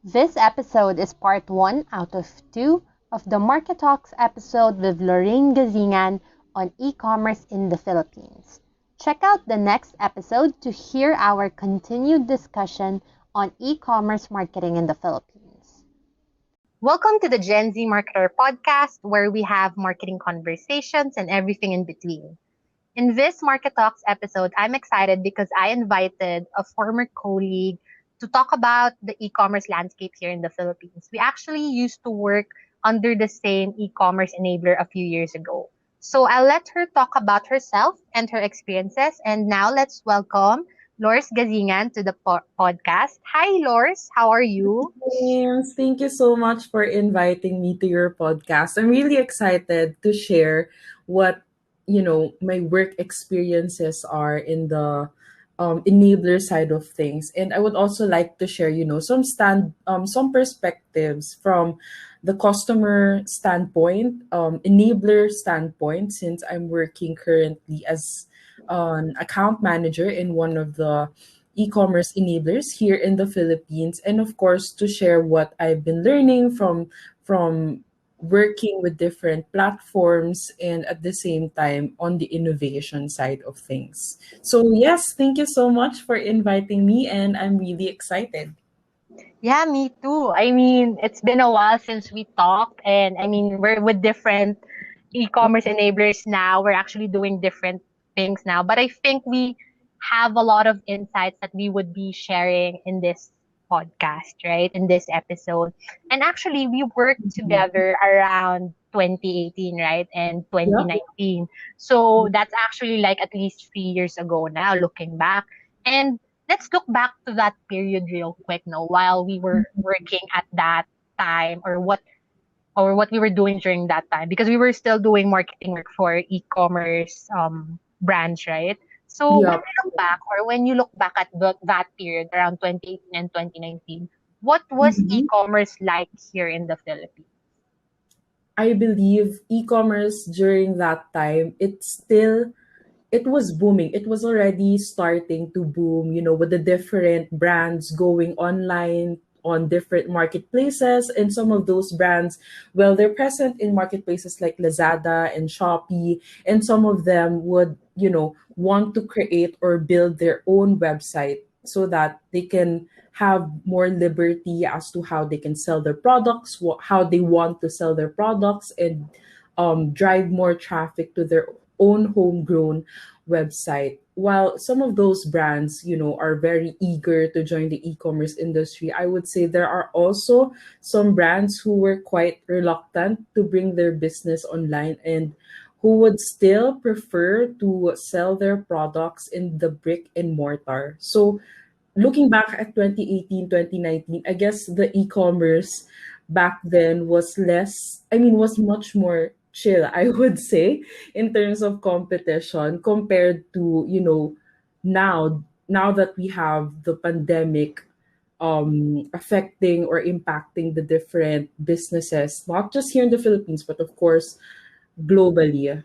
This episode is part one out of two of the Market Talks episode with Lorraine Gazzingan on e-commerce in the Philippines. Check out the next episode to hear our continued discussion on e-commerce marketing in the Philippines. Welcome to the Gen Z Marketer podcast, where we have marketing conversations and everything in between. In this Market Talks episode, I'm excited because I invited a former colleague to talk about the e-commerce landscape here in the Philippines. We actually used to work under the same e-commerce enabler a few years ago. So I'll let her talk about herself and her experiences. And now let's welcome Lors Gazingan to the podcast. Hi, Lors. How are you? James, thank you so much for inviting me to your podcast. I'm really excited to share what my work experiences are in the enabler side of things, and I would also like to share some perspectives from the customer standpoint, enabler standpoint, since I'm working currently as an account manager in one of the e-commerce enablers here in the Philippines, and of course to share what I've been learning from working with different platforms and at the same time on the innovation side of things. So yes, thank you so much for inviting me, and I'm really excited. Yeah, me too. I mean, it's been a while since we talked, and I mean, we're with different e-commerce enablers now. We're actually doing different things now, but I think we have a lot of insights that we would be sharing in this podcast, right? In this episode. And actually, we worked Mhm. together around 2018, right? And Yep. 2019. So that's actually like at least 3 years ago now, looking back. And let's look back to that period real quick, no, while we were working at that time, or what we were doing during that time, because we were still doing marketing work for e-commerce brands, right? So when Yep. we look back, or when you look back at that period around 2018 and 2019, what was Mhm. e-commerce like here in the Philippines? I believe e-commerce during that time, it was booming. It was already starting to boom, with the different brands going online on different marketplaces. And some of those brands, well, they're present in marketplaces like Lazada and Shopee. And some of them would, want to create or build their own website so that they can have more liberty as to how they can sell their products, how they want to sell their products, and drive more traffic to their own homegrown website. While some of those brands, are very eager to join the e-commerce industry, I would say there are also some brands who were quite reluctant to bring their business online and who would still prefer to sell their products in the brick and mortar. So looking back at 2018, 2019, I guess the e-commerce back then was was much more chill, I would say, in terms of competition compared to, now that we have the pandemic affecting or impacting the different businesses, not just here in the Philippines, but of course, globally.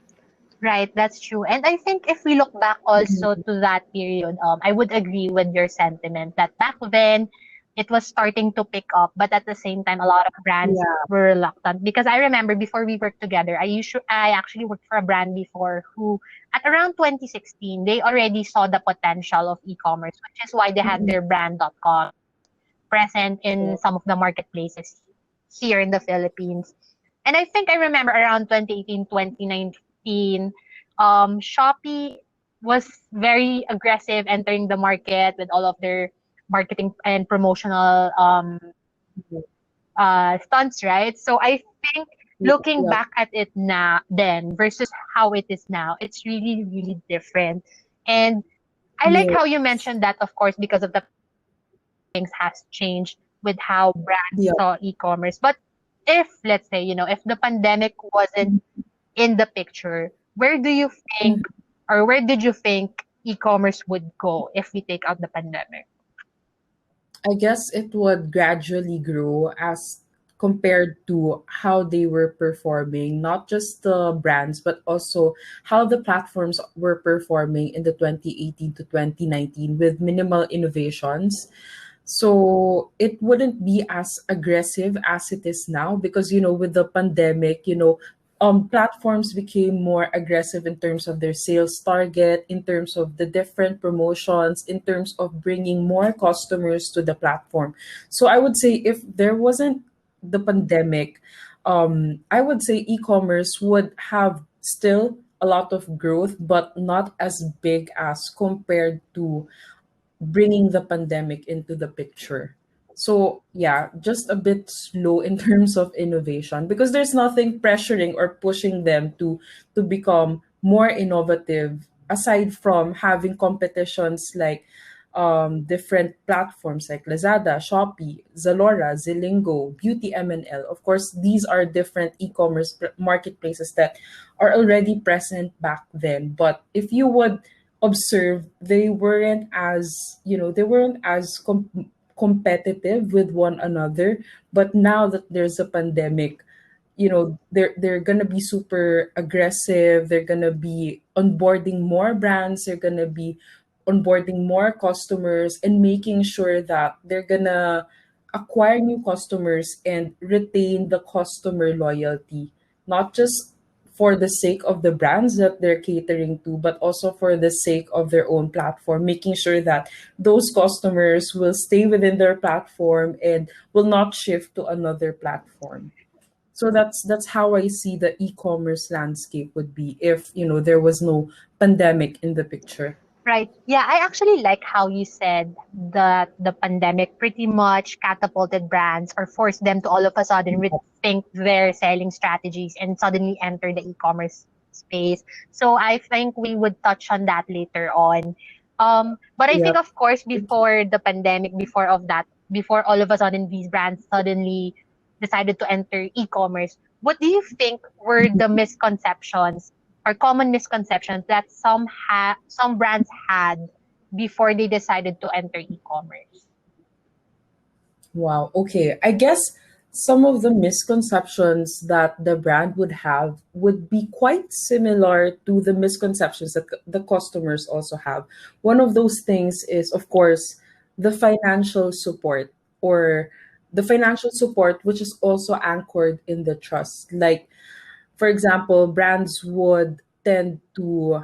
Right, that's true. And I think if we look back also Mhm. to that period, I would agree with your sentiment that back then it was starting to pick up, but at the same time, a lot of brands Yeah. were reluctant. Because I remember before we worked together, I actually worked for a brand before who, at around 2016, they already saw the potential of e-commerce, which is why they had Mhm. their brand.com present in some of the marketplaces here in the Philippines. And I think I remember around 2018, 2019, Shopee was very aggressive entering the market with all of their marketing and promotional stunts, right? So I think Yeah. looking Yeah. back at it now, then versus how it is now, it's really, really different. And I like Yeah. how you mentioned that, of course, because of the things has changed with how brands Yeah. saw e-commerce. But if, let's say, if the pandemic wasn't in the picture, where do you think, or where did you think e-commerce would go if we take out the pandemic? I guess it would gradually grow as compared to how they were performing, not just the brands, but also how the platforms were performing in the 2018 to 2019 with minimal innovations. So it wouldn't be as aggressive as it is now because, with the pandemic, platforms became more aggressive in terms of their sales target, in terms of the different promotions, in terms of bringing more customers to the platform. So I would say if there wasn't the pandemic, I would say e-commerce would have still a lot of growth, but not as big as compared to bringing the pandemic into the picture. So, yeah, just a bit slow in terms of innovation because there's nothing pressuring or pushing them to become more innovative aside from having competitions like different platforms like Lazada, Shopee, Zalora, Zilingo, Beauty MNL. Of course, these are different e-commerce marketplaces that are already present back then. But if you would observe, they weren't as competitive with one another. But now that there's a pandemic, they're gonna be super aggressive. They're gonna be onboarding more brands. They're gonna be onboarding more customers and making sure that they're gonna acquire new customers and retain the customer loyalty, not just for the sake of the brands that they're catering to, but also for the sake of their own platform, making sure that those customers will stay within their platform and will not shift to another platform. So that's how I see the e-commerce landscape would be if, there was no pandemic in the picture. Right. Yeah, I actually like how you said that the pandemic pretty much catapulted brands or forced them to all of a sudden rethink their selling strategies and suddenly enter the e-commerce space. So I think we would touch on that later on. But I think, Yep. of course, before the pandemic, before of that, before all of a sudden these brands suddenly decided to enter e-commerce, what do you think were the misconceptions or common misconceptions that some brands had before they decided to enter e-commerce? Wow. Okay. I guess some of the misconceptions that the brand would have would be quite similar to the misconceptions that the customers also have. One of those things is, of course, the financial support or the financial support, which is also anchored in the trust. Like, for example, brands would tend to,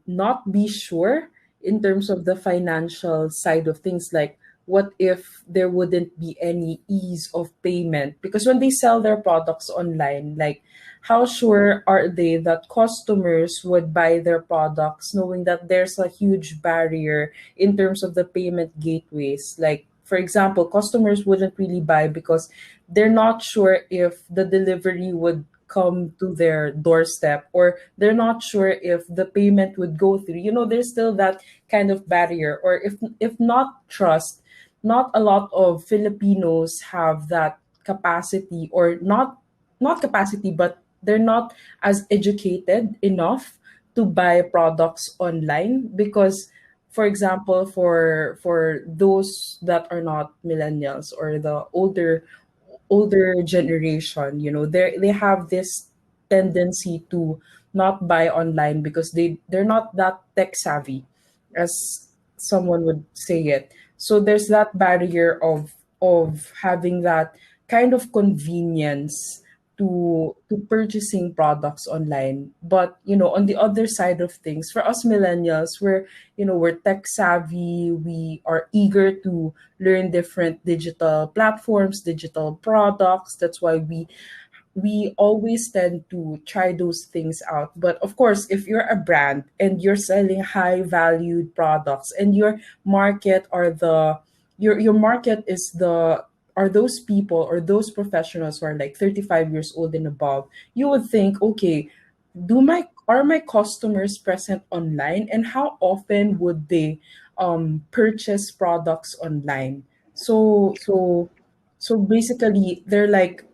not be sure in terms of the financial side of things. Like, what if there wouldn't be any ease of payment? Because when they sell their products online, like, how sure are they that customers would buy their products knowing that there's a huge barrier in terms of the payment gateways? Like, for example, customers wouldn't really buy because they're not sure if the delivery would come to their doorstep, or they're not sure if the payment would go through. There's still that kind of barrier. Or if not trust, not a lot of Filipinos have that capacity, or not capacity, but they're not as educated enough to buy products online. Because, for example, for those that are not millennials or the older generation, they have this tendency to not buy online because they're not that tech savvy, as someone would say it. So there's that barrier of having that kind of convenience to purchasing products online. But, on the other side of things, for us millennials, we're tech savvy. We are eager to learn different digital platforms, digital products. That's why we always tend to try those things out. But of course, if you're a brand and you're selling high valued products, and your market is the are those people or those professionals who are like 35 years old and above, you would think, okay, do my are my customers present online, and how often would they purchase products online? So basically, they're like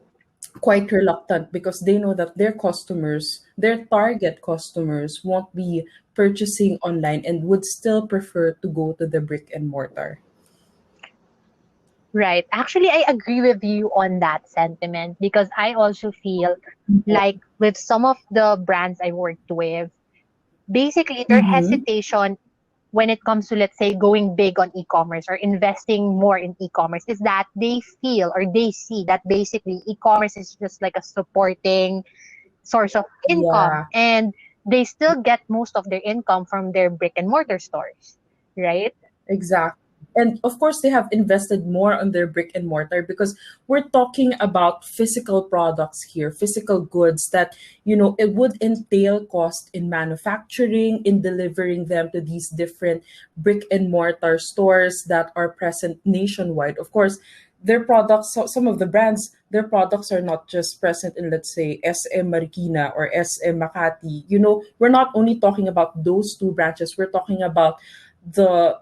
quite reluctant because they know that their target customers, won't be purchasing online and would still prefer to go to the brick and mortar. Right. Actually, I agree with you on that sentiment because I also feel like with some of the brands I worked with, basically their Mm-hmm. hesitation when it comes to, let's say, going big on e-commerce or investing more in e-commerce is that they feel or they see that basically e-commerce is just like a supporting source of income, Yeah. and they still get most of their income from their brick and mortar stores, right? Exactly. And of course, they have invested more on their brick and mortar because we're talking about physical products here, physical goods that, it would entail cost in manufacturing, in delivering them to these different brick and mortar stores that are present nationwide. Of course, their products, some of the brands, their products are not just present in, let's say, SM Marikina or SM Makati. We're not only talking about those two branches, we're talking about the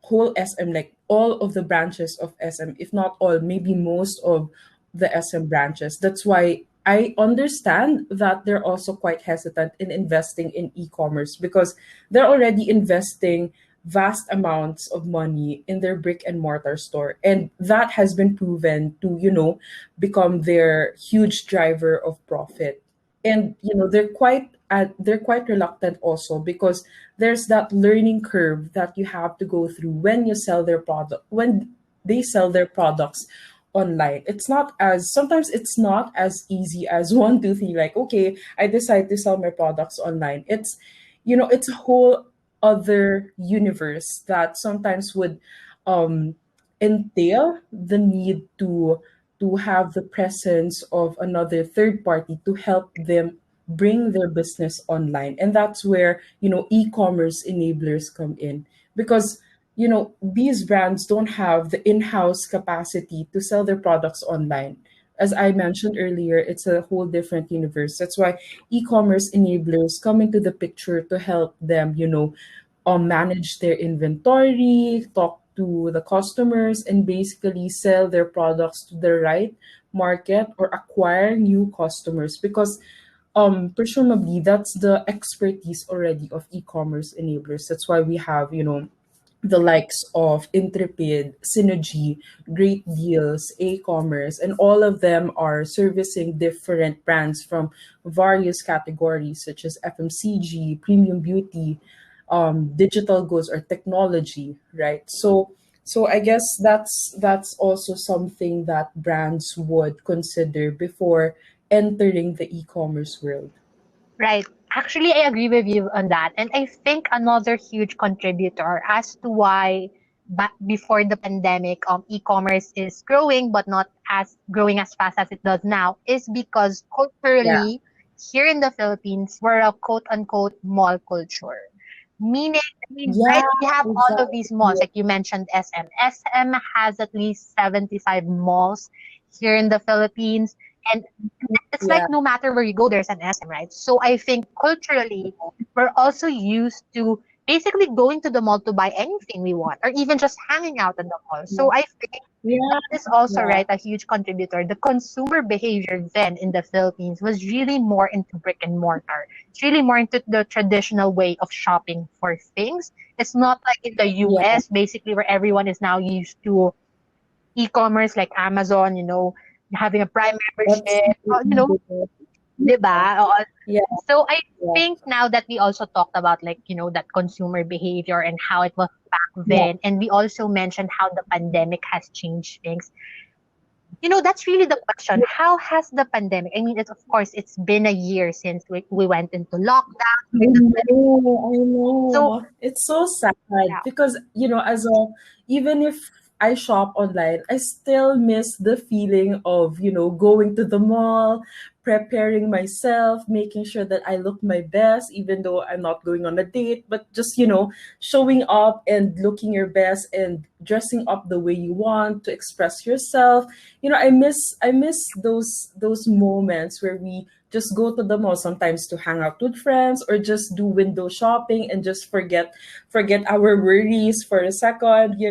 whole SM, like all of the branches of SM, if not all, maybe most of the SM branches. That's why I understand that they're also quite hesitant in investing in e-commerce because they're already investing vast amounts of money in their brick and mortar store, and that has been proven to become their huge driver of profit. And they're quite reluctant also because there's that learning curve that you have to go through when they sell their products online. Sometimes it's not as easy as 1 2 3, like, okay, I decide to sell my products online. It's a whole other universe that sometimes would um entail the need to have the presence of another third party to help them bring their business online. And that's where e-commerce enablers come in, because these brands don't have the in-house capacity to sell their products online. As I mentioned earlier, it's a whole different universe. That's why e-commerce enablers come into the picture to help them manage their inventory, talk to the customers, and basically sell their products to the right market or acquire new customers, because presumably that's the expertise already of e-commerce enablers. That's why we have the likes of Intrepid, Synergy, Great Deals, A-commerce, and all of them are servicing different brands from various categories such as FMCG, premium beauty, digital goods, or technology, right? So I guess that's also something that brands would consider before entering the e-commerce world. Right. Actually, I agree with you on that. And I think another huge contributor as to why before the pandemic, e-commerce is growing, but not as growing as fast as it does now, is because Yeah. culturally, here in the Philippines, we're a quote unquote mall culture. Meaning, I mean, Yeah, right, we have all of these malls, exactly. like you mentioned SM. SM has at least 75 malls here in the Philippines. And it's like Yeah. no matter where you go, there's an SM, right? So I think culturally, we're also used to basically going to the mall to buy anything we want, or even just hanging out in the mall. So I think Yeah. that is also, Yeah. right, a huge contributor. The consumer behavior then in the Philippines was really more into brick and mortar. It's really more into the traditional way of shopping for things. It's not like in the Yeah. US, basically, where everyone is now used to e-commerce like Amazon, having a Prime That's membership, diba? Oo. yeah. So I Yeah. think now that we also talked about, like, that consumer behavior and how it was back Yeah. then, and we also mentioned how the pandemic has changed things. That's really the question. How has the pandemic, I mean, of course, it's been a year since we went into lockdown. I So, know. It's so sad yeah, because, even if I shop online, I still miss the feeling of, going to the mall, preparing myself, making sure that I look my best, even though I'm not going on a date, but just, showing up and looking your best and dressing up the way you want to express yourself. I miss those moments where we just go to the mall sometimes to hang out with friends or just do window shopping and just forget our worries for a second.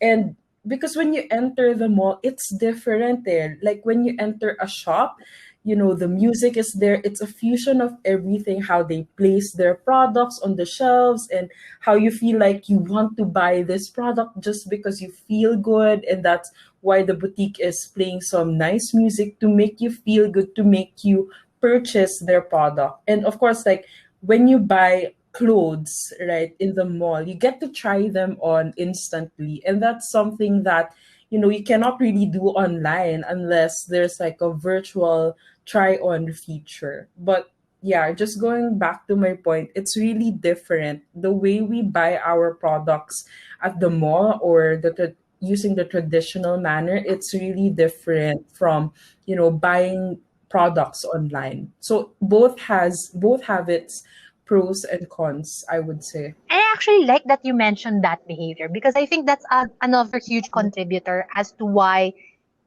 And because when you enter the mall, it's different there. Like when you enter a shop, the music is there. It's a fusion of everything, how they place their products on the shelves, and how you feel like you want to buy this product just because you feel good. And that's why the boutique is playing some nice music to make you feel good, to make you purchase their product. And of course, like when you buy clothes, right, in the mall. You get to try them on instantly. And that's something that, you cannot really do online unless there's like a virtual try on feature. But yeah, just going back to my point, it's really different. The way we buy our products at the mall or using the traditional manner, it's really different from, buying products online. So both have its pros and cons, I would say. I actually like that you mentioned that behavior because I think that's another huge contributor as to why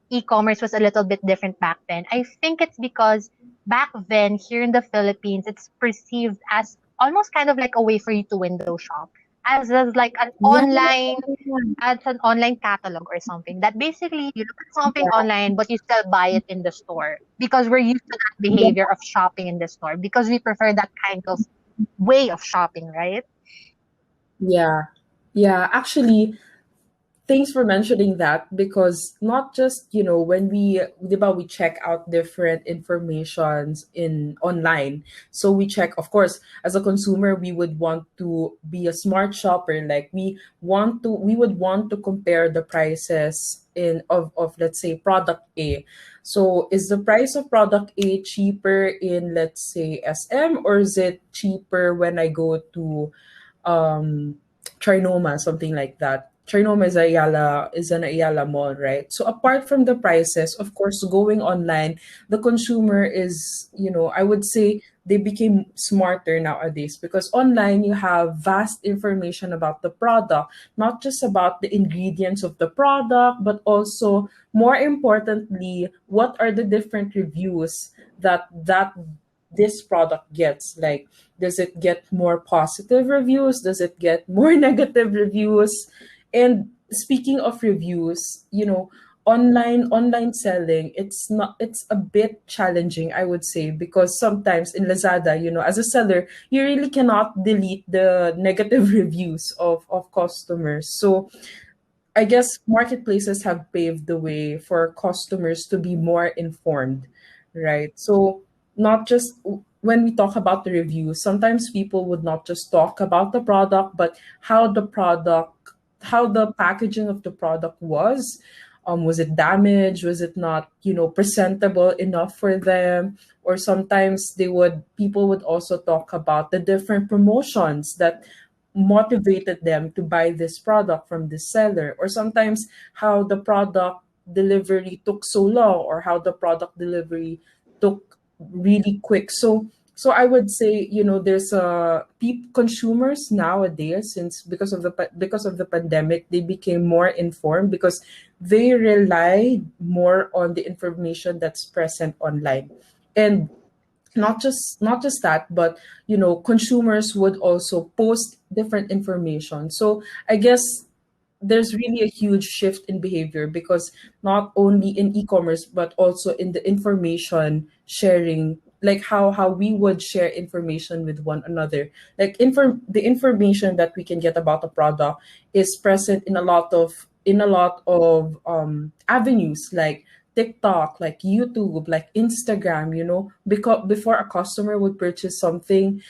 e-commerce was a little bit different back then. I think it's because back then here in the Philippines, it's perceived as almost kind of like a way for you to window shop, as like Yeah. an online catalog or something. That basically you look at something online, but you still buy it in the store because we're used to that behavior of shopping in the store because we prefer that kind of way of shopping, right? Yeah. Yeah. Actually, thanks for mentioning that, because not just, when we check out different informations in online. So we check, of course, as a consumer, we would want to be a smart shopper. Like we would want to compare the prices of let's say product A. So is the price of product A cheaper in, let's say, SM, or is it cheaper when I go to um Trinoma, something like that. Trinoma is an Ayala mall, right? So apart from the prices, of course, going online, the consumer is, I would say they became smarter nowadays, because online you have vast information about the product, not just about the ingredients of the product, but also, more importantly, what are the different reviews that this product gets. Like, does it get more positive reviews? Does it get more negative reviews? And speaking of reviews, online selling, it's a bit challenging, I would say, because sometimes in Lazada, as a seller, you really cannot delete the negative reviews of customers. So I guess marketplaces have paved the way for customers to be more informed, right? So, not just when we talk about the reviews, sometimes people would not just talk about the product, but how the packaging of the product was. Was it damaged? Was it not, presentable enough for them? Or sometimes people would also talk about the different promotions that motivated them to buy this product from this seller, or sometimes how the product delivery took so long, or how the product delivery took really quick. So I would say, there's consumers nowadays, since because of the pandemic, they became more informed because they rely more on the information that's present online. And not just that, but consumers would also post different information. So I guess there's really a huge shift in behavior, because not only in e-commerce but also in the information sharing, like how we would share information with one another. Like, the information that we can get about a product is present in a lot of avenues, like TikTok, like YouTube, like Instagram. Because before a customer would purchase something,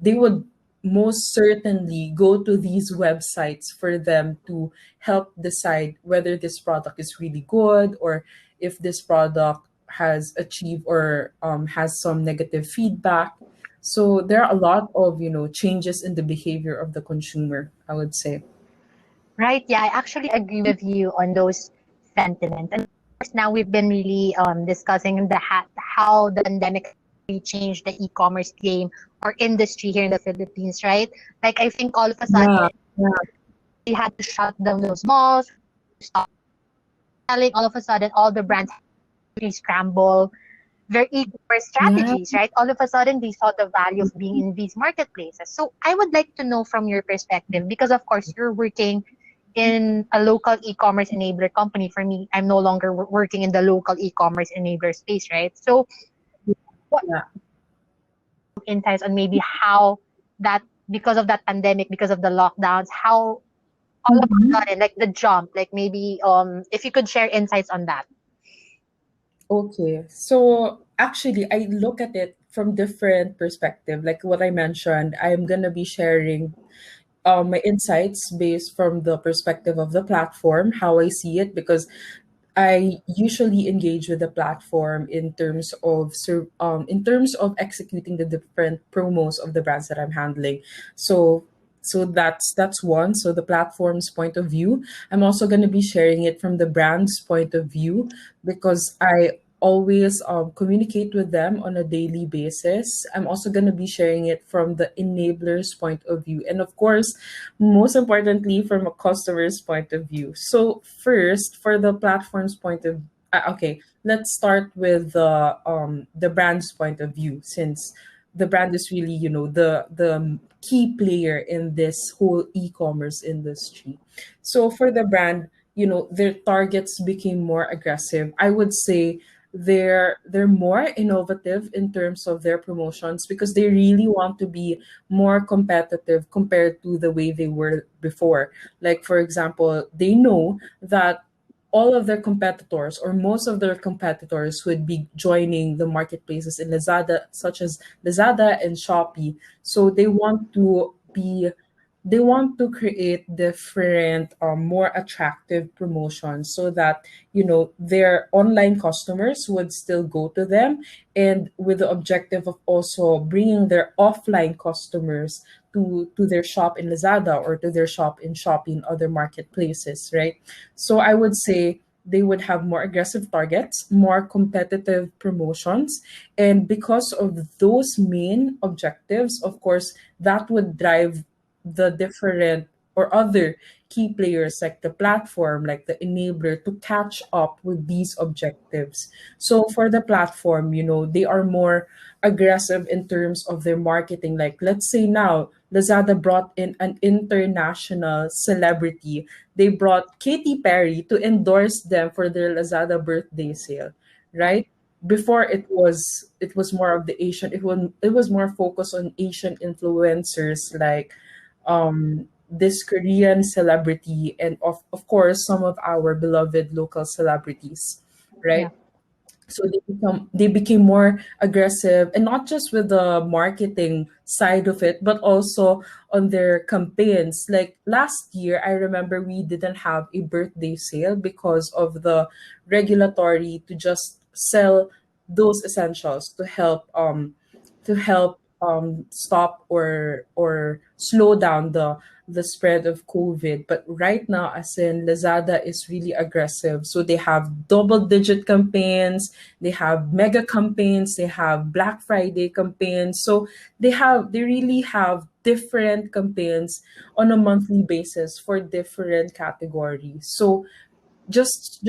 they would most certainly go to these websites for them to help decide whether this product is really good, or if this product has achieved or has some negative feedback. So there are a lot of changes in the behavior of the consumer, I would say. Right. Yeah, I actually agree with you on those sentiments. And of course, now we've been really discussing how the pandemic really changed the e-commerce game or industry here in the Philippines, right? Like, I think all of a Yeah, sudden yeah, we had to shut down those malls, stop selling. All of a sudden, all the brands had to really scramble their e-commerce yeah. strategies, right? All of a sudden, they saw the value of being in these marketplaces. So I would like to know from your perspective, because of course you're working in a local e-commerce enabler company. For me, I'm no longer working in the local e-commerce enabler space, right? So what Yeah. insights on maybe how that, because of that pandemic, because of the lockdowns, how all of a Mhm. sudden, like the jump, like maybe if you could share insights on that. Okay. So actually, I look at it from different perspective. Like what I mentioned, I'm gonna be sharing my insights based from the perspective of the platform, how I see it, because I usually engage with the platform in terms of in terms of executing the different promos of the brands that I'm handling. So that's one. So the platform's point of view. I'm also going to be sharing it from the brand's point of view because I always communicate with them on a daily basis. I'm also going to be sharing it from the enabler's point of view, and of course, most importantly from a customer's point of view. So first, for the platform's point of okay, let's start with the brand's point of view, since the brand is really, the key player in this whole e-commerce industry. So for the brand, their targets became more aggressive. I would say they're more innovative in terms of their promotions because they really want to be more competitive compared to the way they were before. Like, for example, they know that all of their competitors or most of their competitors would be joining the marketplaces in Lazada, such as Lazada and Shopee. So they want to create different, more attractive promotions so that their online customers would still go to them, and with the objective of also bringing their offline customers to their shop in Lazada or to their shop in Shopee and other marketplaces, right? So I would say they would have more aggressive targets, more competitive promotions, and because of those main objectives, of course, that would drive the different or other key players like the platform, like the enabler, to catch up with these objectives. So for the platform, they are more aggressive in terms of their marketing. Like, let's say now Lazada brought in an international celebrity. They brought Katy Perry to endorse them for their Lazada birthday sale, right? Before it was more of the Asian, it was more focused on Asian influencers like this Korean celebrity, and of course some of our beloved local celebrities, Yeah. right? So they became more aggressive, and not just with the marketing side of it, but also on their campaigns. Like last year, I remember we didn't have a birthday sale because of the regulatory to just sell those essentials to help stop or slow down the spread of COVID. But right now, as in Lazada is really aggressive. So they have double digit campaigns, they have mega campaigns, they have Black Friday campaigns. So they really have different campaigns on a monthly basis for different categories. So just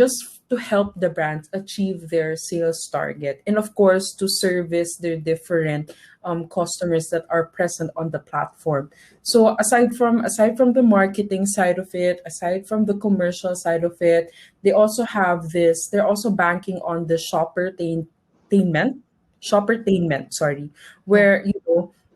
to help the brands achieve their sales target, and of course to service their different customers that are present on the platform. So aside from the marketing side of it, aside from the commercial side of it, they're also banking on the shoppertainment, sorry, Yeah. where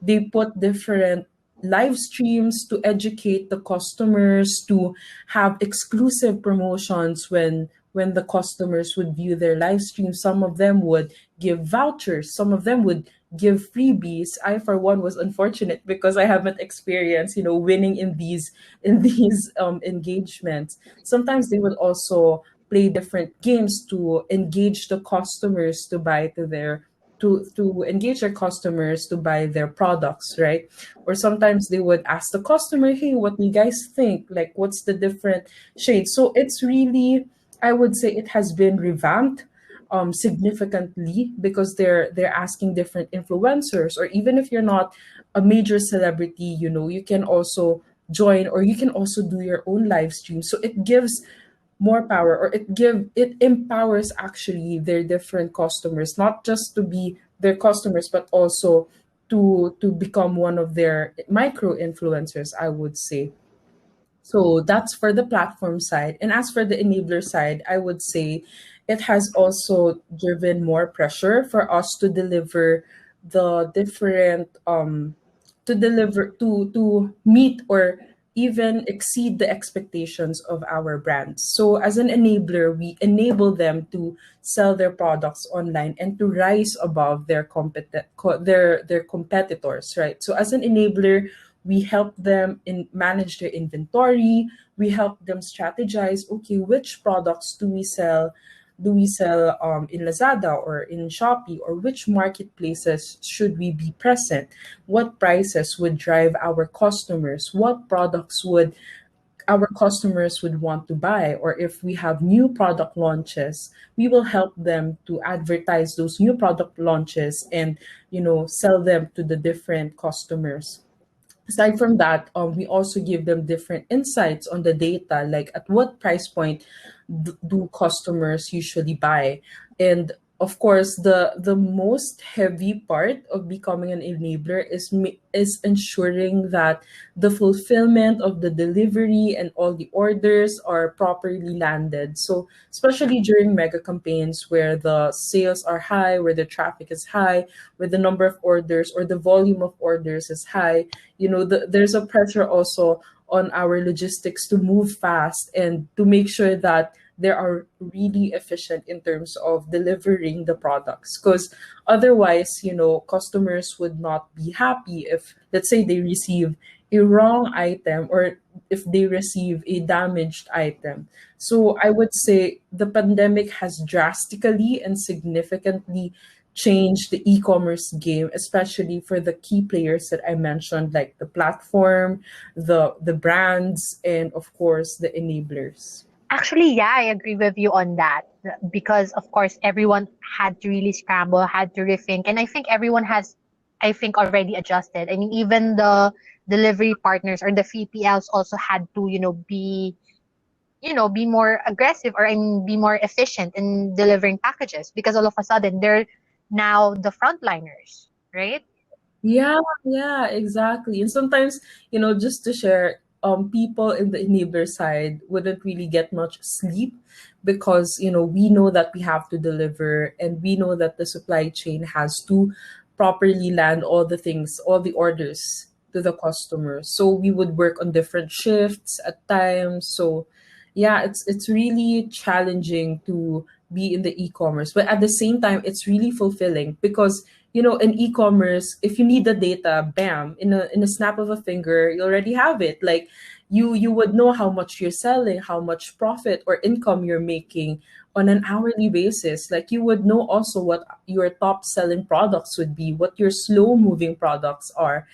they put different live streams to educate the customers, to have exclusive promotions when the customers would view their live stream. Some of them would give vouchers, some of them would give freebies. I for one was unfortunate because I haven't experienced winning in these engagements. Sometimes they would also play different games to engage the customers to buy to engage their customers to buy their products, right? Or sometimes they would ask the customer, hey, what do you guys think? Like, what's the different shades? So it's really, I would say it has been revamped significantly because they're asking different influencers, or even if you're not a major celebrity, you can also join, or you can also do your own live stream. So it gives more power, or it empowers actually their different customers, not just to be their customers, but also to become one of their micro influencers, I would say. So that's for the platform side. And as for the enabler side, I would say it has also driven more pressure for us to deliver the different to deliver to meet or even exceed the expectations of our brands. So as an enabler, we enable them to sell their products online and to rise above their competitors, right? So as an enabler, we help them manage their inventory. We help them strategize, okay, which products do we sell in Lazada or in Shopee, or which marketplaces should we be present? What prices would drive our customers? What products would our customers would want to buy? Or if we have new product launches, we will help them to advertise those new product launches and sell them to the different customers. Aside from that, we also give them different insights on the data, like at what price point do customers usually buy. And of course, the most heavy part of becoming an enabler is ensuring that the fulfillment of the delivery and all the orders are properly landed. So especially during mega campaigns where the sales are high, where the traffic is high, where the number of orders or the volume of orders is high, there's a pressure also on our logistics to move fast and to make sure that they are really efficient in terms of delivering the products, because otherwise customers would not be happy if, let's say, they receive a wrong item or if they receive a damaged item. So I would say the pandemic has drastically and significantly change the e-commerce game, especially for the key players that I mentioned, like the platform, the brands, and of course the enablers. Actually, yeah, I agree with you on that because, of course, everyone had to really scramble, had to rethink, and I think everyone has, I think, already adjusted. I mean, even the delivery partners or the 3PLs also had to, be more aggressive, or I mean, be more efficient in delivering packages because all of a sudden they're now the frontliners, right? Yeah, yeah, exactly. And sometimes, just to share, people in the enabler side wouldn't really get much sleep because, we know that we have to deliver and we know that the supply chain has to properly land all the things, all the orders to the customer. So we would work on different shifts at times. So yeah, it's really challenging to be in the e-commerce, but at the same time, it's really fulfilling because in e-commerce, if you need the data, bam, in a snap of a finger, you already have it. Like you would know how much you're selling, how much profit or income you're making on an hourly basis. Like you would know also what your top selling products would be, what your slow moving products are,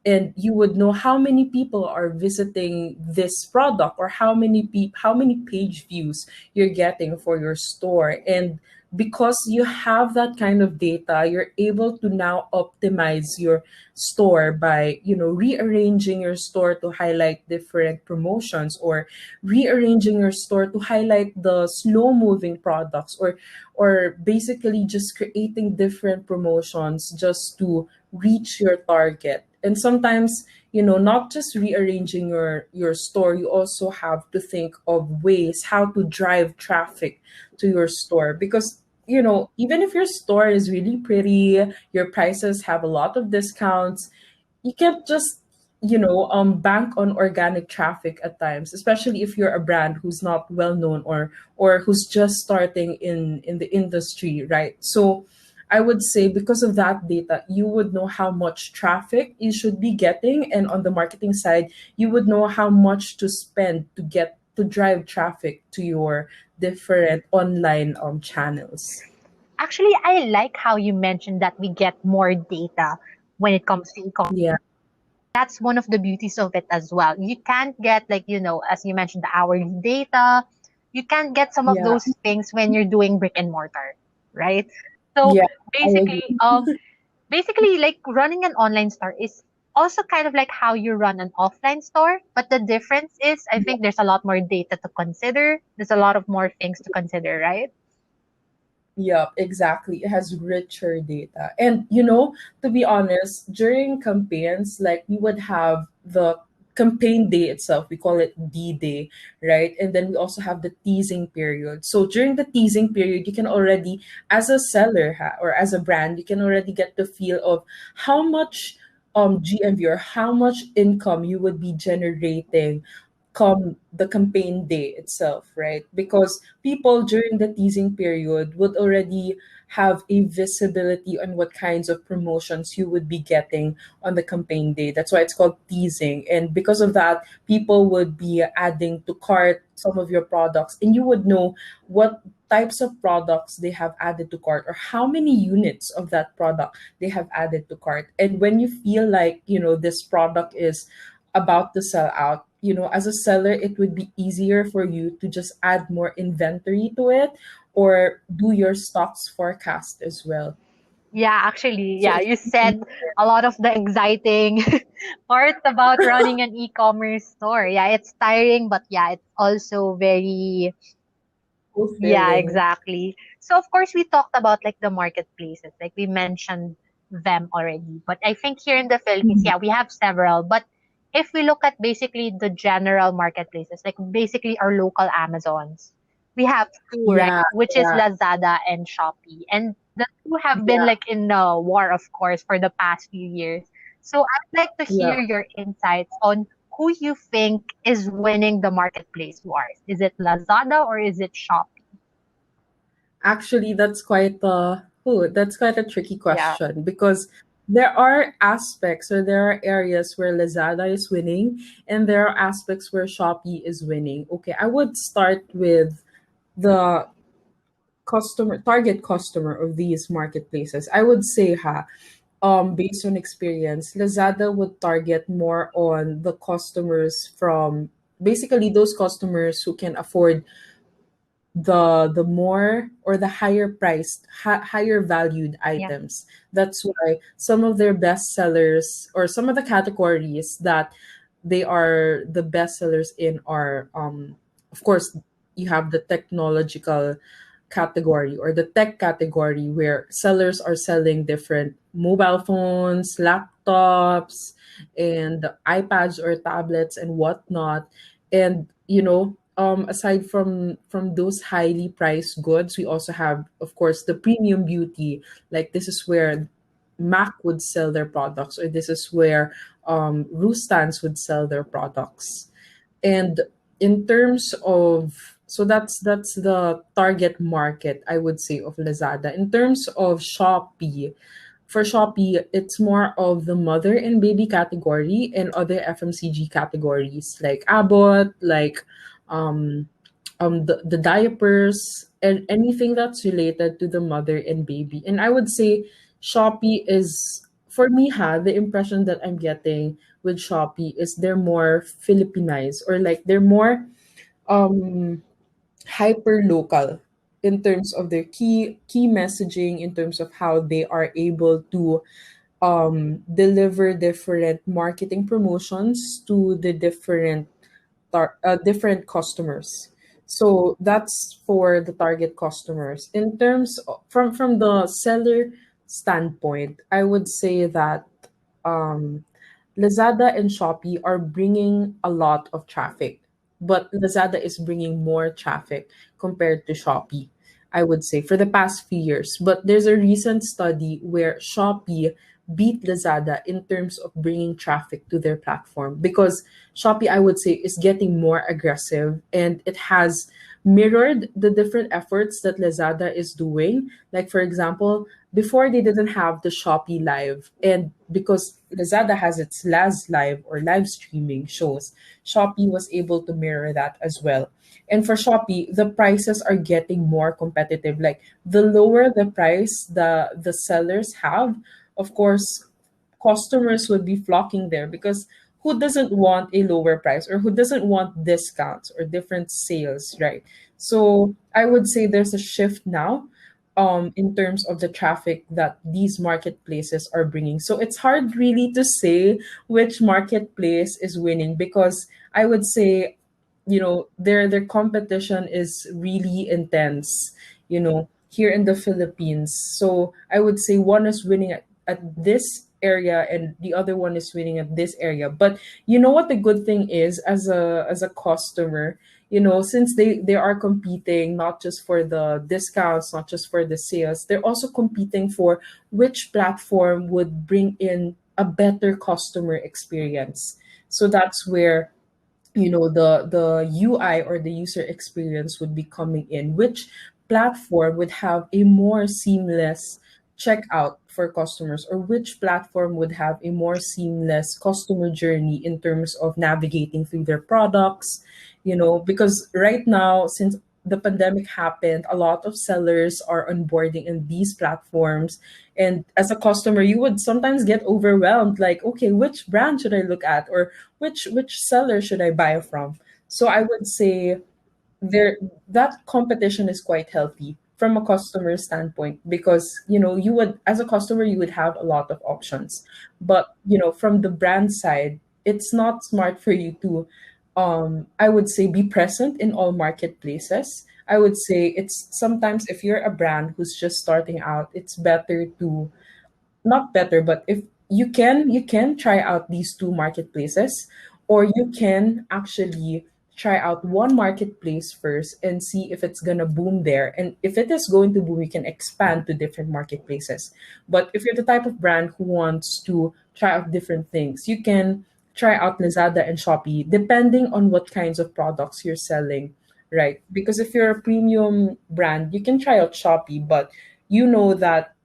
and you would know how many people are visiting this product or how many page views you're getting for your store. And because you have that kind of data, you're able to now optimize your store by rearranging your store to highlight different promotions, or rearranging your store to highlight the slow moving products, or basically just creating different promotions just to reach your target. And sometimes, not just rearranging your store, you also have to think of ways how to drive traffic to your store, because even if your store is really pretty, your prices have a lot of discounts, you can't just bank on organic traffic at times, especially if you're a brand who's not well known, or who's just starting in the industry, right? So I would say because of that data, you would know how much traffic you should be getting, and on the marketing side, you would know how much to spend to drive traffic to your different online channels. Actually, I like how you mentioned that we get more data when it comes to e-commerce. Yeah, That's one of the beauties of it as well. You can't get, like, as you mentioned, the hourly data. You can't get some of yeah, those things when you're doing brick and mortar, right? So yeah. I basically, agree. like running an online store is also kind of like how you run an offline store. But the difference is, I think there's a lot more data to consider. There's a lot of more things to consider, right? Yep, exactly. It has richer data. And to be honest, during campaigns, like we would have the campaign day itself, we call it D day, right? And then we also have the teasing period. So during the teasing period, you can already, as a seller or as a brand, you can already get the feel of how much GMV, or how much income you would be generating come the campaign day itself, right? Because people during the teasing period would already have a visibility on what kinds of promotions you would be getting on the campaign day. That's why it's called teasing. And because of that, people would be adding to cart some of your products, and you would know what types of products they have added to cart, or how many units of that product they have added to cart. And when you feel like, this product is about to sell out, as a seller, it would be easier for you to just add more inventory to it, or do your stocks forecast as well. Yeah, actually, So yeah, it's you said a lot of the exciting parts about running an e-commerce store. Yeah, it's tiring, but yeah, it's also very, yeah, fulfilling. exactly. So of course we talked about like the marketplaces, like we mentioned them already. But I think here in the Philippines, Mhm. yeah, we have several. But if we look at basically the general marketplaces, like basically our local Amazons, we have two, right? Yeah, Which is yeah, Lazada and Shopee. And the two have been yeah, like in a war, of course, for the past few years. So I'd like to yeah. hear your insights on who you think is winning the marketplace wars. Is it Lazada or is it Shopee? Actually, that's quite a tricky Yeah. question, because there are aspects, or there are areas where Lazada is winning, and there are aspects where Shopee is winning. Okay, I would start with the target customer of these marketplaces. I would say, based on experience, Lazada would target more on the customers from, basically, those customers who can afford the more, or the higher priced, higher valued Yeah. items. That's why some of their best sellers, or some of the categories that they are the best sellers in, are, of course, you have the technological category, or the tech category, where sellers are selling different mobile phones, laptops, and iPads or tablets and whatnot. And aside from those highly priced goods, we also have, of course, the premium beauty. Like, this is where Mac would sell their products, or this is where Rustans would sell their products. And in terms of, so that's the target market, I would say, of Lazada. In terms of Shopee, for Shopee, it's more of the mother and baby category, and other FMCG categories, like Abbott, like um, the diapers, and anything that's related to the mother and baby. And I would say Shopee is, for me, the impression that I'm getting with Shopee is they're more Filipinized, or like they're more um hyper local in terms of their key messaging, in terms of how they are able to deliver different marketing promotions to the different customers. So that's for the target customers. In terms of, from the seller standpoint, I would say that um, Lazada and Shopee are bringing a lot of traffic, but Lazada is bringing more traffic compared to Shopee, I would say, for the past few years. But there's a recent study where Shopee beat Lazada in terms of bringing traffic to their platform, because Shopee, I would say, is getting more aggressive, and it has mirrored the different efforts that Lazada is doing. Like, for example, before, they didn't have the Shopee Live, and because Lazada has its Laz Live, or live streaming shows, Shopee was able to mirror that as well. And for Shopee, the prices are getting more competitive. Like, the lower the price the sellers have, of course, customers would be flocking there, because who doesn't want a lower price, or who doesn't want discounts or different sales, right? So I would say there's a shift now, in terms of the traffic that these marketplaces are bringing. So it's hard really to say which marketplace is winning, because I would say, their competition is really intense, here in the Philippines. So I would say one is winning at this area, and the other one is winning at this area. But you know what the good thing is, as a customer, since they are competing not just for the discounts, not just for the sales, they're also competing for which platform would bring in a better customer experience. So that's where, the UI or the user experience would be coming in. Which platform would have a more seamless checkout for customers, or which platform would have a more seamless customer journey in terms of navigating through their products, because right now, since the pandemic happened, a lot of sellers are onboarding in these platforms. And as a customer, you would sometimes get overwhelmed, like, okay, which brand should I look at, or which seller should I buy from? So I would say there that competition is quite healthy from a customer standpoint, because you would, as a customer, you would have a lot of options. But from the brand side, it's not smart for you to, I would say, be present in all marketplaces. I would say it's sometimes, if you're a brand who's just starting out, it's better to, not better, but if you can try out these two marketplaces, or you can actually try out one marketplace first and see if it's gonna boom there. And if it is going to boom, you can expand to different marketplaces. But if you're the type of brand who wants to try out different things, you can try out Lazada and Shopee, depending on what kinds of products you're selling, right? Because if you're a premium brand, you can try out Shopee, but you know that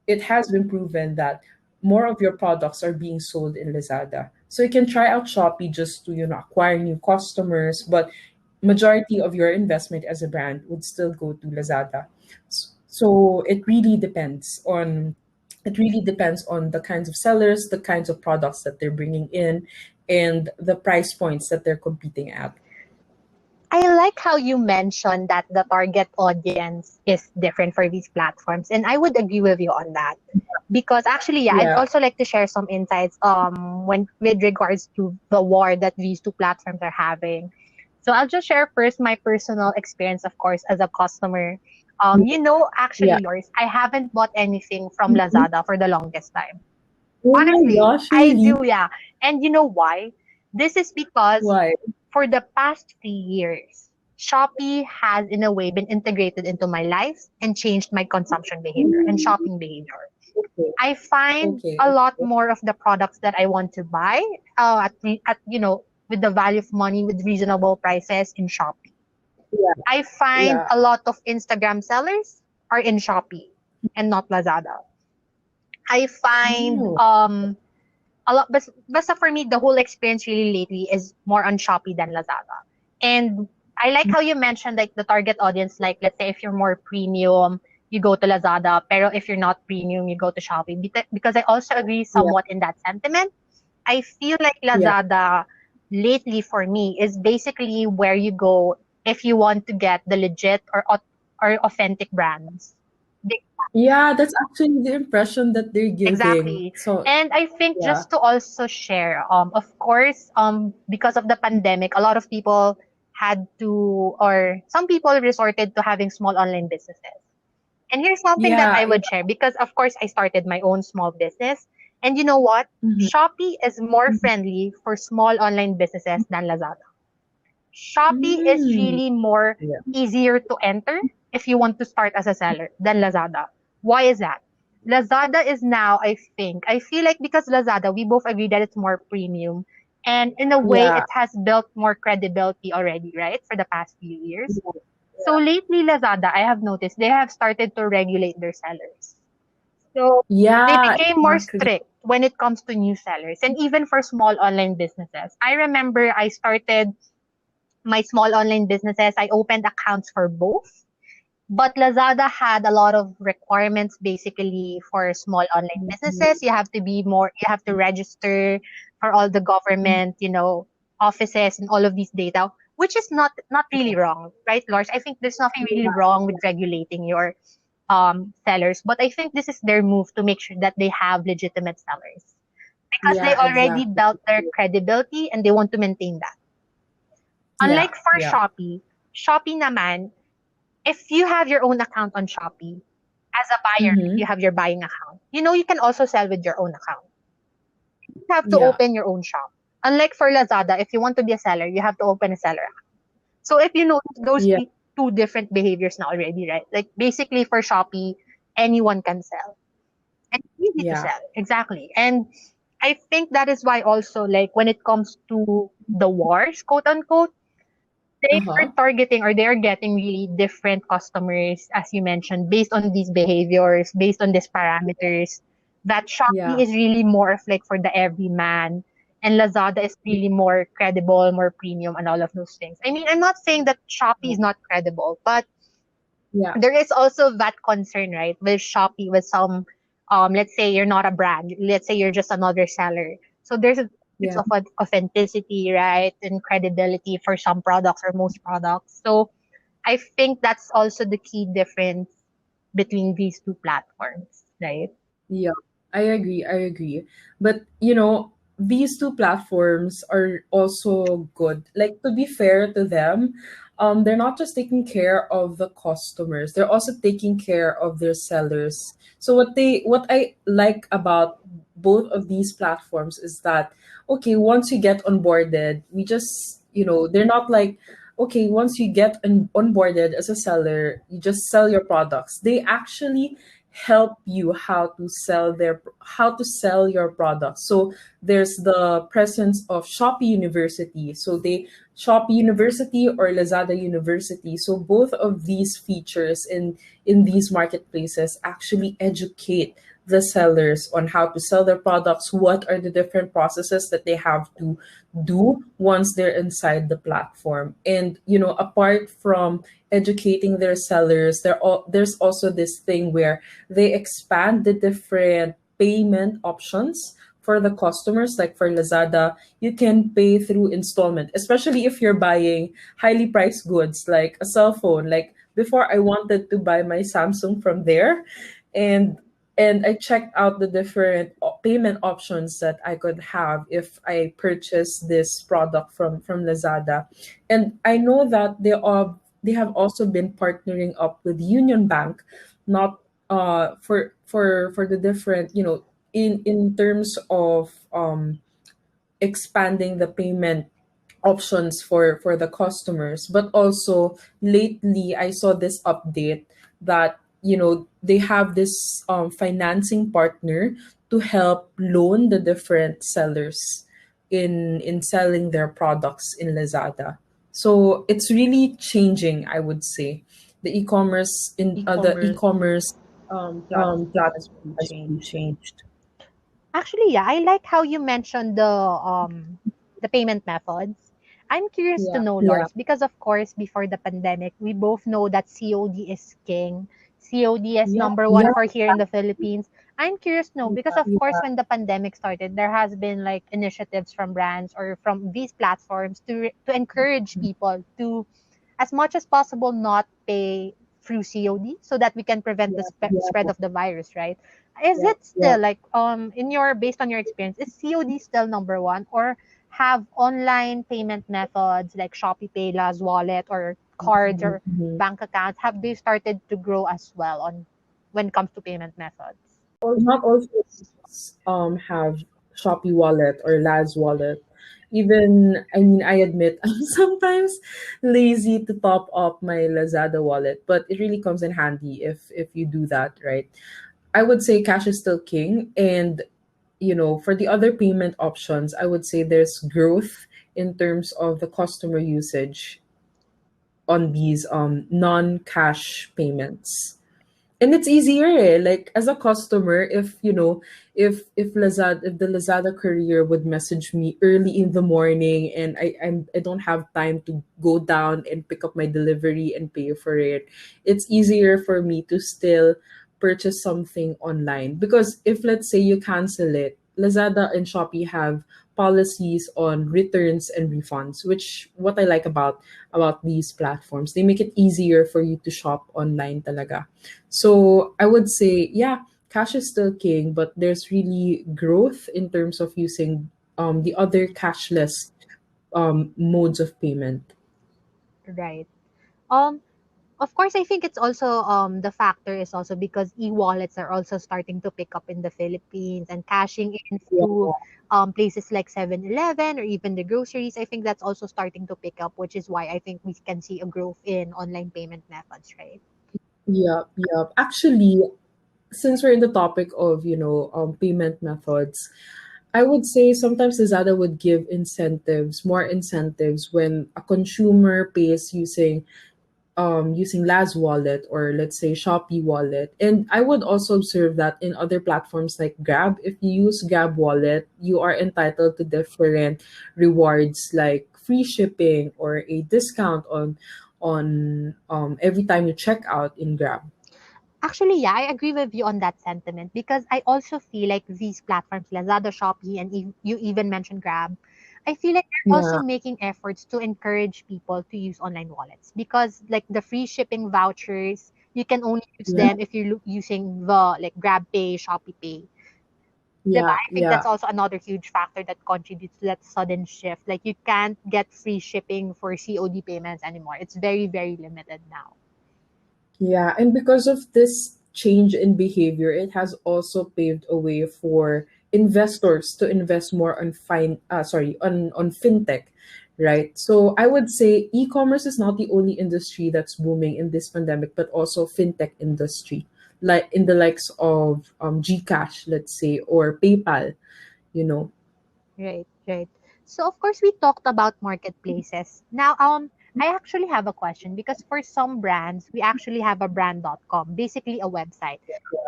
it has been proven that more of your products are being sold in Lazada. So you can try out Shopee just to, acquire new customers, but majority of your investment as a brand would still go to Lazada. So it really depends on the kinds of sellers, the kinds of products that they're bringing in, and the price points that they're competing at. I like how you mentioned that the target audience is different for these platforms, and I would agree with you on that. Because actually, yeah, I'd Yeah. also like to share some insights when with regards to the war that these two platforms are having. So I'll just share first my personal experience, of course, as a customer. Yeah. Actually, Lors, I haven't bought anything from Mhm. Lazada for the longest time. Oh my Honestly, gosh, I really? do, yeah. And you know why? This is because Why? for the past 3 years, Shopee has, in a way, been integrated into my life and changed my consumption behavior and Mm, shopping behavior. okay. I find Okay. a lot Okay. more of the products that I want to buy with the value of money with reasonable prices in Shopee. Yeah. I find Yeah. a lot of Instagram sellers are in Shopee and not Lazada. I find Oh. a lot, but for me, the whole experience really lately is more on Shopee than Lazada. And I like how you mentioned like the target audience, like let's say if you're more premium, you go to Lazada, pero if you're not premium, you go to Shopee. Because I also agree Yeah. somewhat in that sentiment. I feel like Yeah. Lazada lately for me is basically where you go if you want to get the legit or authentic brands. Yeah, that's actually the impression that they're giving. Exactly. So, And I think yeah. just to also share, of course, because of the pandemic, a lot of people had to, or some people resorted to having small online businesses. And here's something that Yeah. I Yeah. would share because, of course, I started my own small business. And you know what? Mhm. Shopee is more Mhm. friendly for small online businesses than Lazada. Shopee is Mm. really more Yeah. easier to enter if you want to start as a seller than Lazada. Why is that? Lazada is now, I feel like because Lazada, we both agree that it's more premium. And in a way, Yeah. it has built more credibility already, right? For the past few years. Yeah. So lately, Lazada, I have noticed they have started to regulate their sellers. So they Yeah, became more exactly. strict when it comes to new sellers and even for small online businesses. I remember I started my small online businesses, I opened accounts for both. But Lazada had a lot of requirements basically for small online businesses. You have to register for all the government, offices and all of these data, which is not really wrong, right, Lars? I think there's nothing really wrong with regulating your sellers, but I think this is their move to make sure that they have legitimate sellers because they Yeah, already exactly. built their credibility and they want to maintain that. Yeah. Unlike for Yeah. Shopee naman, if you have your own account on Shopee, as a buyer, like you Mm-hmm. have your buying account, you can also sell with your own account. You have to Yeah. open your own shop. Unlike for Lazada, if you want to be a seller, you have to open a seller account. So if you know those Yeah. two different behaviors now already, right? Like basically for Shopee, anyone can sell. And it's easy to Yeah. sell. Exactly. And I think that is why also, like, when it comes to the wars, quote unquote, they are Uh-huh. targeting, or they are getting really different customers, as you mentioned, based on these behaviors, based on these parameters. That Shopee Yeah. is really more of like for the everyman, and Lazada is really more credible, more premium, and all of those things. I mean, I'm not saying that Shopee is not credible, but Yeah. there is also that concern, right, with Shopee, with some, let's say you're not a brand, let's say you're just another seller. So there's a bit Yeah. of an authenticity, right, and credibility for some products or most products. So I think that's also the key difference between these two platforms, right? Yeah, I agree. I agree. But, these two platforms are also good. Like, to be fair to them, they're not just taking care of the customers, they're also taking care of their sellers. So what I like about both of these platforms is that, okay, once you get onboarded, we just, they're not like, okay, once you get onboarded as a seller, you just sell your products. They actually help you how to sell your products. So there's the presence of Shopee University. So they Shopee University or Lazada University. So both of these features in these marketplaces actually educate the sellers on how to sell their products, what are the different processes that they have to do once they're inside the platform. And apart from educating their sellers, there's also this thing where they expand the different payment options for the customers. Like for Lazada, you can pay through installment, especially if you're buying highly priced goods like a cell phone. Like before, I wanted to buy my Samsung from there, and I checked out the different payment options that I could have if I purchase this product from Lazada. And I know that they have also been partnering up with Union Bank, not for the different, in terms of expanding the payment options for the customers. But also lately I saw this update that they have this financing partner to help loan the different sellers in selling their products in Lazada. So it's really changing, I would say. The e-commerce platform Platform has really has really changed. changed. Actually, yeah, I like how you mentioned the payment methods. I'm curious to Yeah. know, Lars, because of course before the pandemic, we both know that COD is king. COD is Yeah. number one for here in the Philippines. I'm curious to know because of course when the pandemic started, there has been like initiatives from brands or from these platforms to encourage people to, as much as possible, not pay through COD so that we can prevent the spread of the virus, right? Is Yeah. it still like in your based on your experience, is COD still number one, or have online payment methods like Shopee Pay, Laz Wallet, or cards or Mhm. bank accounts, have they started to grow as well on when it comes to payment methods? Not all stores have Shopee wallet or Laz wallet. Even, I mean, I admit I'm sometimes lazy to top up my Lazada wallet, but it really comes in handy if you do that, right? I would say cash is still king. And for the other payment options, I would say there's growth in terms of the customer usage on these non-cash payments. And it's easier, eh? Like as a customer, if the Lazada courier would message me early in the morning, and I don't have time to go down and pick up my delivery and pay for it, it's easier for me to still purchase something online. Because if, let's say, you cancel it, Lazada and Shopee have policies on returns and refunds, which what I like about these platforms. They make it easier for you to shop online talaga. So I would say, yeah, cash is still king, but there's really growth in terms of using the other cashless modes of payment. Right. Um, of course, I think it's also the factor is also because e-wallets are also starting to pick up in the Philippines, and cashing in Yeah, through places like 7-Eleven or even the groceries. I think that's also starting to pick up, which is why I think we can see a growth in online payment methods, right? yeah, yeah. Actually, since we're in the topic of payment methods, I would say sometimes Lazada would give incentives, more incentives when a consumer pays using Laz wallet or let's say Shopee wallet. And I would also observe that in other platforms like Grab, if you use Grab wallet, you are entitled to different rewards like free shipping or a discount on every time you check out in Grab. Actually, yeah, I agree with you on that sentiment because I also feel like these platforms, Lazada, Shopee, and you even mentioned Grab, I feel like they're also Yeah, making efforts to encourage people to use online wallets because, like, the free shipping vouchers, you can only use yeah, them if you're using the like Grab Pay, Shopee Pay. Diba? yeah, I think yeah. that's also another huge factor that contributes to that sudden shift. Like, you can't get free shipping for COD payments anymore. It's very, very limited now. Yeah, and because of this change in behavior, it has also paved a way for investors to invest more on on fintech, right? So I would say e-commerce is not the only industry that's booming in this pandemic, but also fintech industry, like in the likes of Gcash, let's say, or PayPal, you know. Right, right. So of course we talked about marketplaces. Now, I actually have a question because for some brands, we actually have a brand.com, basically a website.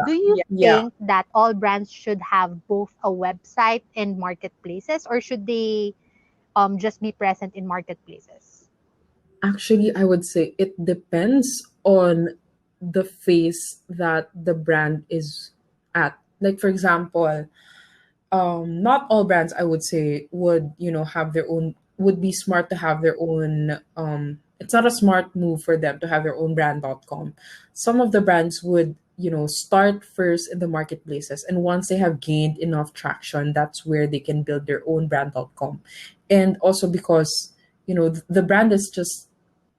Do you Yeah. think that all brands should have both a website and marketplaces, or should they just be present in marketplaces? Actually, I would say it depends on the phase that the brand is at. Like for example, not all brands I would say would, have their own would be smart to have their own it's not a smart move for them to have their own brand.com. Some of the brands would, start first in the marketplaces, and once they have gained enough traction, that's where they can build their own brand.com. And also because, the brand is just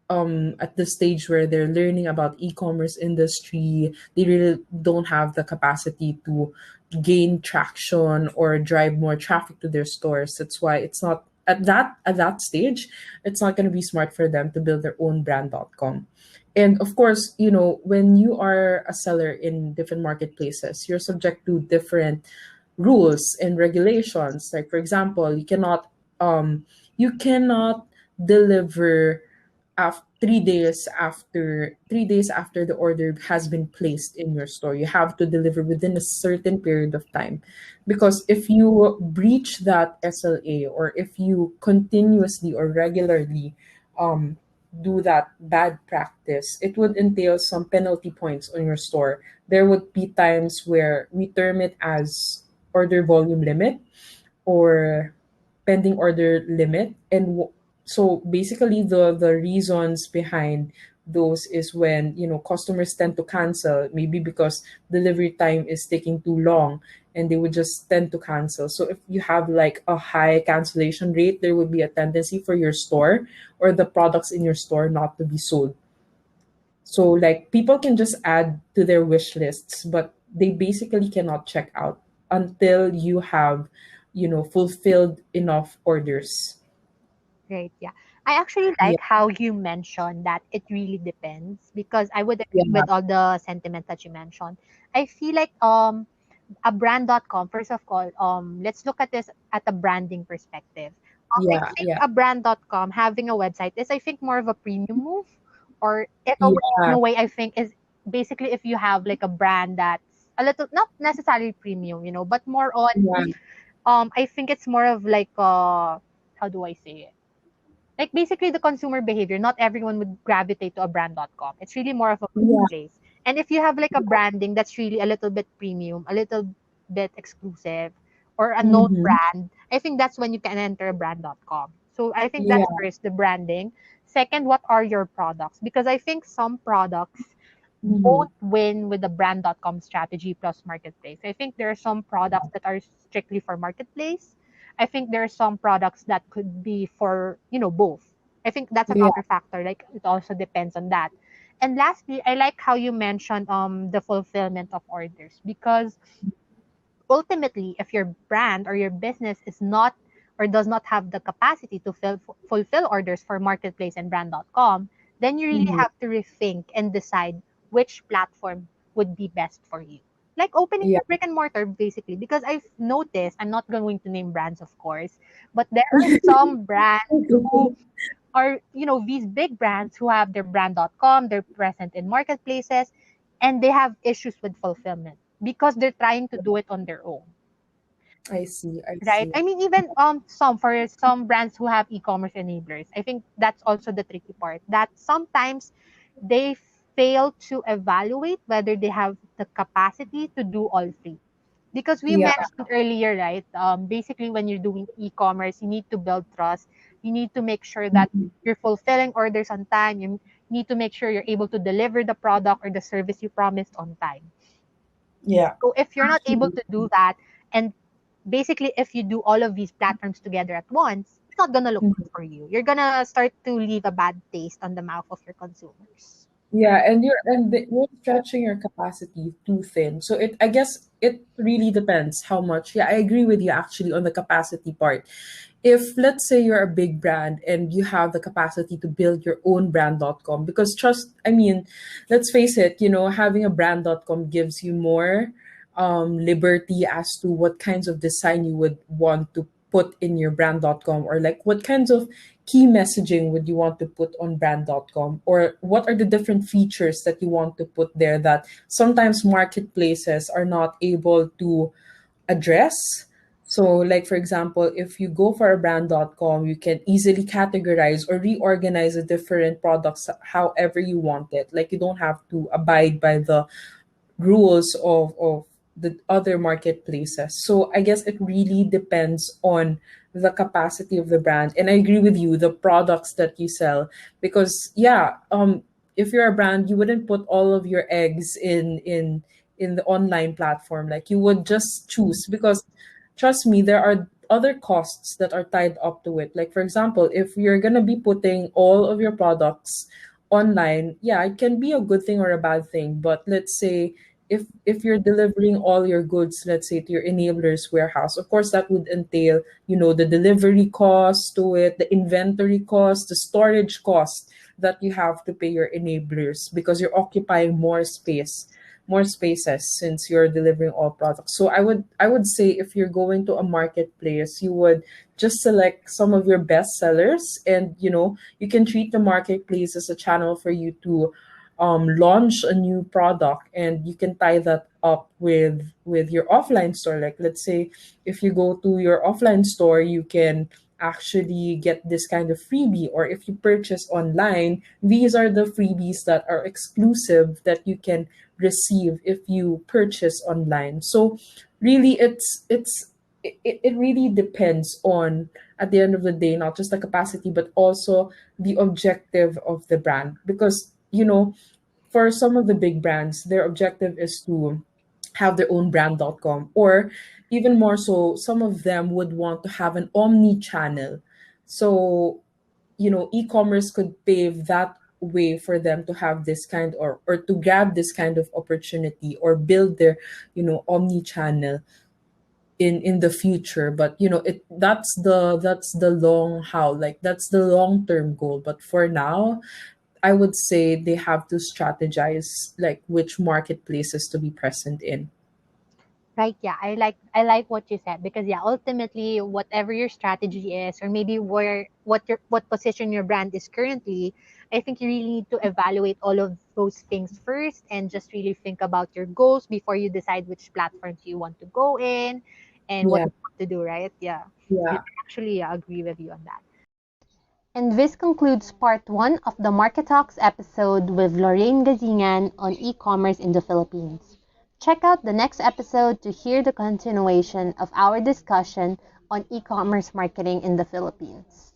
at the stage where they're learning about e-commerce industry, they really don't have the capacity to gain traction or drive more traffic to their stores. That's why it's not at that stage, it's not going to be smart for them to build their own brand.com. And of course, when you are a seller in different marketplaces, you're subject to different rules and regulations. Like for example, you cannot deliver 3 days after the order has been placed in your store. You have to deliver within a certain period of time, because if you breach that SLA, or if you continuously or regularly do that bad practice, it would entail some penalty points on your store. There would be times where we term it as order volume limit or pending order limit. And so basically the reasons behind those is when, customers tend to cancel, maybe because delivery time is taking too long, and they would just tend to cancel. So if you have like a high cancellation rate, there would be a tendency for your store or the products in your store not to be sold. So like people can just add to their wish lists, but they basically cannot check out until you have, fulfilled enough orders. Right, yeah. I actually Yeah, like how you mentioned that it really depends because I would agree yeah, with all the sentiments that you mentioned. I feel like a brand.com, first of all, let's look at this at a branding perspective. I yeah, think yeah, a brand.com having a website is, I think, more of a premium move, or in yeah, a way I think is basically if you have like a brand that's a little, not necessarily premium, but more on, yeah, I think it's more of like how do I say it? Like basically the consumer behavior, not everyone would gravitate to a brand.com. It's really more of a yeah. place. And if you have like a branding that's really a little bit premium, a little bit exclusive, or a known Mm-hmm. brand, I think that's when you can enter brand.com. So I think that's Yeah. first, the branding. Second, what are your products? Because I think some products Mm-hmm. won't win with the brand.com strategy plus marketplace. I think there are some products that are strictly for marketplace. I think there are some products that could be for, both. I think that's Yeah. another factor. Like it also depends on that. And lastly, I like how you mentioned the fulfillment of orders because ultimately, if your brand or your business is not or does not have the capacity to fulfill orders for marketplace and brand.com, then you really Mm-hmm. have to rethink and decide which platform would be best for you. like opening Yeah. your brick and mortar basically. Because I've noticed, I'm not going to name brands of course, but there are some brands who are, these big brands who have their brand.com, they're present in marketplaces, and they have issues with fulfillment because they're trying to do it on their own. I see. I Right. see. I mean, even for some brands who have e-commerce enablers, I think that's also the tricky part. That sometimes they fail to evaluate whether they have the capacity to do all three. Because we Yeah. mentioned earlier, right? Basically, when you're doing e-commerce, you need to build trust. You need to make sure that Mhm. you're fulfilling orders on time. You need to make sure you're able to deliver the product or the service you promised on time. Yeah. So if you're not able Actually, to do that, and basically if you do all of these platforms together at once, it's not gonna look good mhm. for you. You're gonna start to leave a bad taste on the mouth of your consumers. Yeah, and you're stretching your capacity too thin. So I guess it really depends how much. Yeah, I agree with you actually on the capacity part. If let's say you're a big brand and you have the capacity to build your own brand.com, because trust, I mean, let's face it, having a brand.com gives you more liberty as to what kinds of design you would want to put in your brand.com, or like what kinds of key messaging would you want to put on brand.com, or what are the different features that you want to put there that sometimes marketplaces are not able to address. So, like for example, if you go for a brand.com, you can easily categorize or reorganize the different products however you want it. Like you don't have to abide by the rules of the other marketplaces. So I guess it really depends on the capacity of the brand. And I agree with you, the products that you sell. Because yeah, if you're a brand, you wouldn't put all of your eggs in the online platform. Like you would just choose, because trust me, there are other costs that are tied up to it. Like for example, if you're gonna be putting all of your products online, yeah, it can be a good thing or a bad thing. But let's say if you're delivering all your goods, let's say to your enabler's warehouse, of course that would entail, the delivery cost to it, the inventory cost, the storage cost that you have to pay your enablers, because you're occupying more spaces since you're delivering all products. So I would say if you're going to a marketplace, you would just select some of your best sellers, and you can treat the marketplace as a channel for you to launch a new product, and you can tie that up with your offline store. Like let's say if you go to your offline store, you can actually get this kind of freebie, or if you purchase online, these are the freebies that are exclusive that you can receive if you purchase online. So really it really depends on, at the end of the day, not just the capacity but also the objective of the brand. Because for some of the big brands, their objective is to have their own brand.com, or even more so, some of them would want to have an omni channel. So e-commerce could pave that way for them to have this kind, or to grab this kind of opportunity, or build their omni channel in the future. But that's the long how, like that's the long term goal. But for now, I would say they have to strategize like which marketplaces to be present in. Right, yeah. I like what you said, because yeah, ultimately whatever your strategy is, or maybe what position your brand is currently, I think you really need to evaluate all of those things first and just really think about your goals before you decide which platforms you want to go in and what Yeah, you want to do, right? Yeah. I yeah. actually agree with you on that. And this concludes part one of the Market Talks episode with Lorraine Gazzingan on e-commerce in the Philippines. Check out the next episode to hear the continuation of our discussion on e-commerce marketing in the Philippines.